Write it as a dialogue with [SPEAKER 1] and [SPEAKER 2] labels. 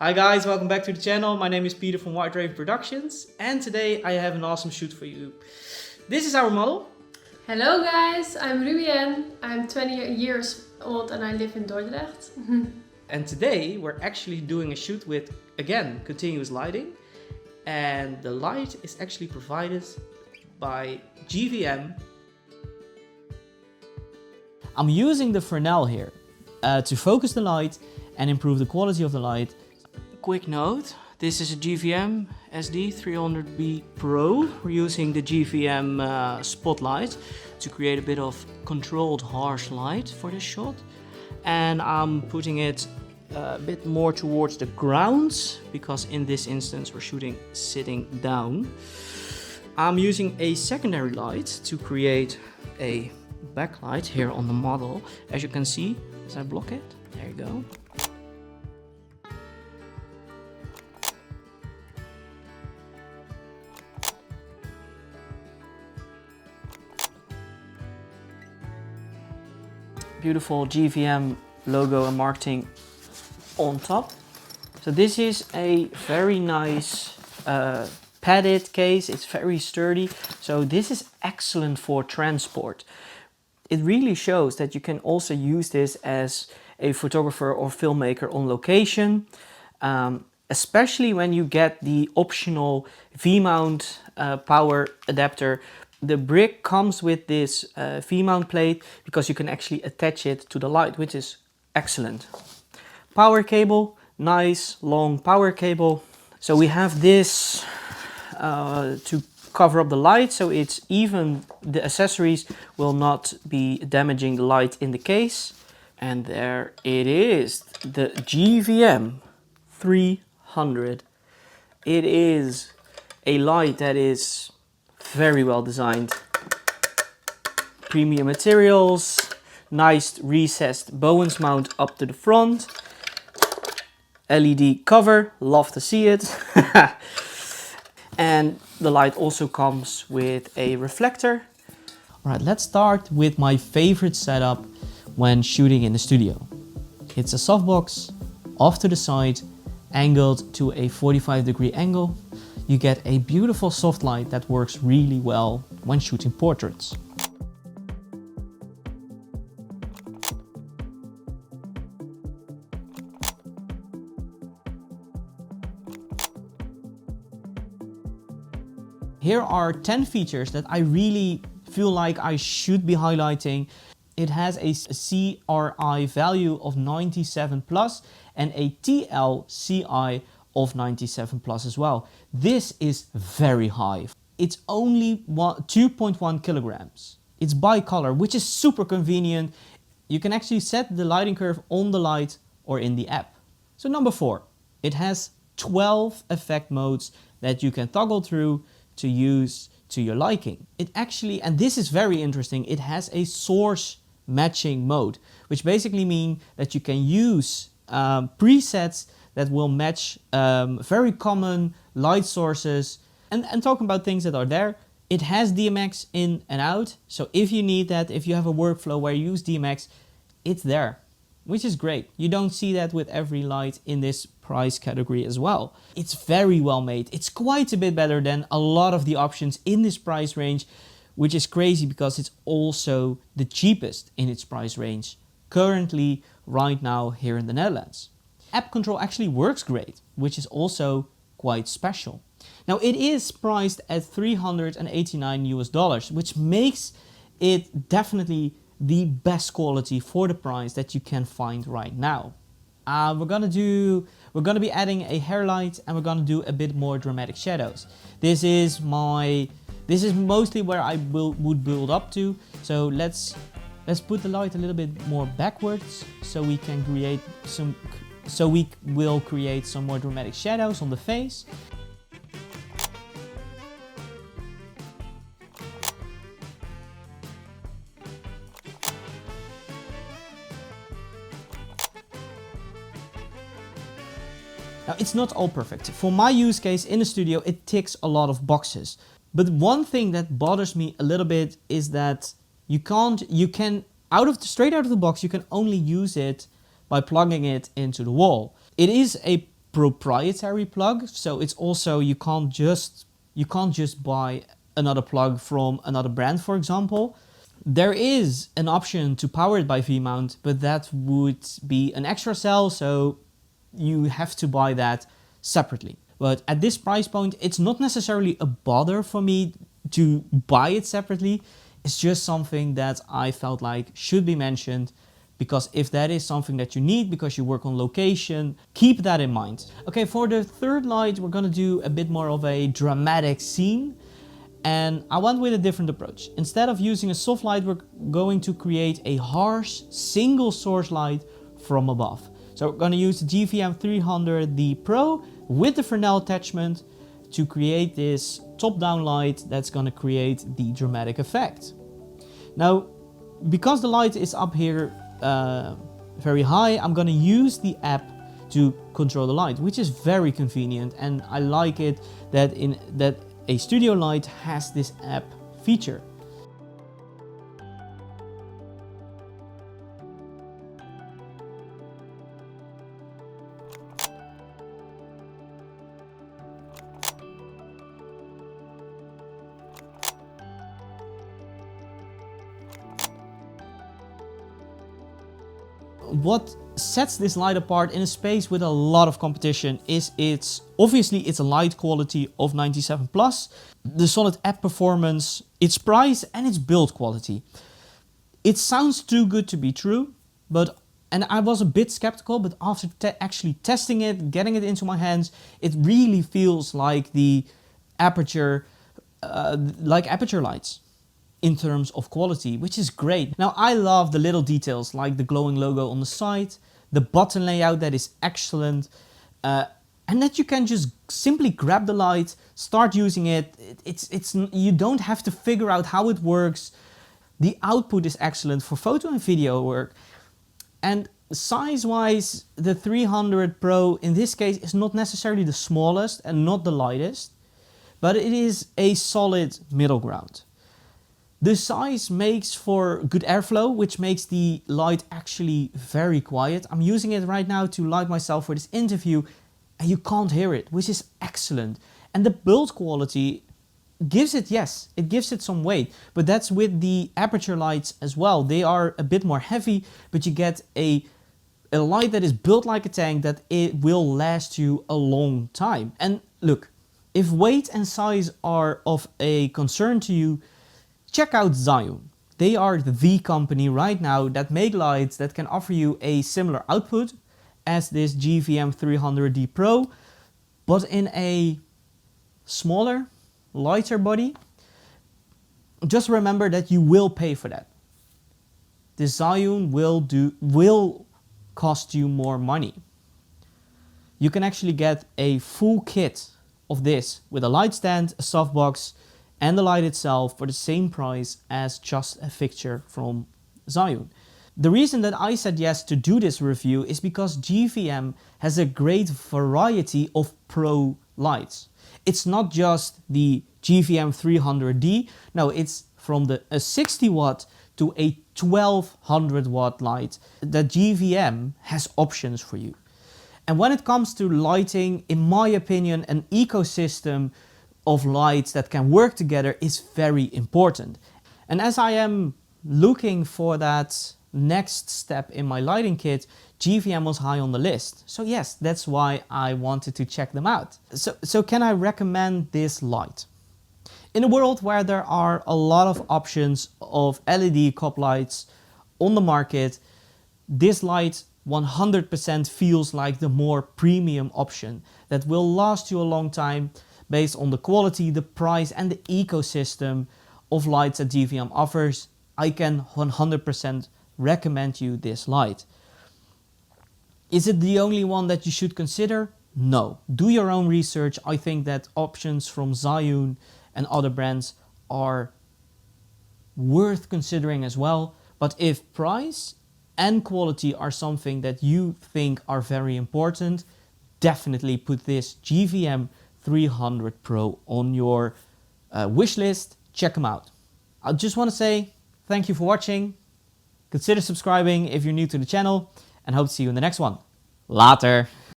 [SPEAKER 1] Hi guys, welcome back to the channel. My name is Peter from White Raven Productions and today I have an awesome shoot for you. This is our model.
[SPEAKER 2] Hello guys, I'm Ruben. I'm 20 years old and I live in Dordrecht.
[SPEAKER 1] And today we're actually doing a shoot with, again, continuous lighting. And the light is actually provided by GVM. I'm using the Fresnel here to focus the light and improve the quality of the light. Quick note, this is a GVM-SD300B Pro. We're using the GVM spotlight to create a bit of controlled harsh light for this shot. And I'm putting it a bit more towards the ground because in this instance we're shooting sitting down. I'm using a secondary light to create a backlight here on the model. As you can see, as I block it, there you go. Beautiful GVM logo and marketing on top. So this is a very nice padded case. It's very sturdy. So this is excellent for transport. It really shows that you can also use this as a photographer or filmmaker on location, especially when you get the optional V-mount power adapter. The brick comes with this V-mount plate because you can actually attach it to the light, which is excellent. Power cable, nice long power cable. So we have this to cover up the light, so it's even the accessories will not be damaging the light in the case. And there it is, the GVM-300. It is a light that is very well designed. Premium materials, nice recessed Bowens mount up to the front. LED cover, love to see it. And the light also comes with a reflector. Alright, let's start with my favorite setup when shooting in the studio. It's a softbox off to the side, angled to a 45-degree angle. You get a beautiful soft light that works really well when shooting portraits. Here are 10 features that I really feel like I should be highlighting. It has a CRI value of 97 plus and a TLCI of 97 plus as well. This is very high. It's only 2.1 kilograms. It's bicolor, which is super convenient. You can actually set the lighting curve on the light or in the app. So number 4, it has 12 effect modes that you can toggle through to use to your liking. It actually, and this is very interesting, it has a source matching mode, which basically means that you can use presets that will match very common light sources. And talking about things that are there, it has DMX in and out. So if you need that, if you have a workflow where you use DMX, it's there, which is great. You don't see that with every light in this price category as well. It's very well made. It's quite a bit better than a lot of the options in this price range, which is crazy because it's also the cheapest in its price range currently right now here in the Netherlands. App control actually works great, which is also quite special. Now it is priced at $389 US, which makes it definitely the best quality for the price that you can find right now. We're gonna be adding a hair light and we're gonna do a bit more dramatic shadows. This is mostly where I would build up to. So let's put the light a little bit more backwards so we can create some. So we will create some more dramatic shadows on the face. Now it's not all perfect. For my use case in the studio, it ticks a lot of boxes. But one thing that bothers me a little bit is that straight out of the box, you can only use it by plugging it into the wall. It is a proprietary plug, so it's also, you can't just buy another plug from another brand, for example. There is an option to power it by V-mount, but that would be an extra sell, so you have to buy that separately. But at this price point, it's not necessarily a bother for me to buy it separately. It's just something that I felt like should be mentioned, because if that is something that you need because you work on location, keep that in mind. Okay, for the third light, we're gonna do a bit more of a dramatic scene. And I went with a different approach. Instead of using a soft light, we're going to create a harsh single source light from above. So we're going to use the GVM-300B Pro with the Fresnel attachment to create this top-down light that's going to create the dramatic effect. Now, because the light is up here very high, I'm going to use the app to control the light, which is very convenient, and I like it that a studio light has this app feature. What sets this light apart in a space with a lot of competition is its a light quality of 97 plus, the solid app performance, its price and its build quality. It sounds too good to be true, and I was a bit skeptical, but after actually testing it, getting it into my hands, it really feels like the aperture lights in terms of quality, which is great. Now, I love the little details like the glowing logo on the side, the button layout that is excellent, and that you can just simply grab the light, start using it. You don't have to figure out how it works. The output is excellent for photo and video work. And size-wise, the 300 Pro in this case is not necessarily the smallest and not the lightest, but it is a solid middle ground. The size makes for good airflow, which makes the light actually very quiet. I'm using it right now to light myself for this interview, and you can't hear it, which is excellent. And the build quality gives it, yes, it gives it some weight, but that's with the aperture lights as well. They are a bit more heavy, but you get a light that is built like a tank, that it will last you a long time. And look, if weight and size are of a concern to you, check out Zion. They are the company right now that make lights that can offer you a similar output as this GVM-300B Pro, but in a smaller, lighter body. Just remember that you will pay for that. The Zion will cost you more money. You can actually get a full kit of this with a light stand, a softbox, and the light itself for the same price as just a fixture from Zion. The reason that I said yes to do this review is because GVM has a great variety of pro lights. It's not just the GVM-300D, no, it's from a 60 watt to a 1200 watt light. That GVM has options for you. And when it comes to lighting, in my opinion, an ecosystem of lights that can work together is very important. And as I am looking for that next step in my lighting kit, GVM was high on the list. So yes, that's why I wanted to check them out. So can I recommend this light? In a world where there are a lot of options of LED cop lights on the market, this light 100% feels like the more premium option that will last you a long time, based on the quality, the price and the ecosystem of lights that GVM offers. I can 100% recommend you this light. Is it the only one that you should consider? No. Do your own research. I think that options from Zion and other brands are worth considering as well. But if price and quality are something that you think are very important, definitely put this GVM-300 Pro on your wish list. Check them out. I just want to say thank you for watching. Consider subscribing if you're new to the channel, and hope to see you in the next one. Later.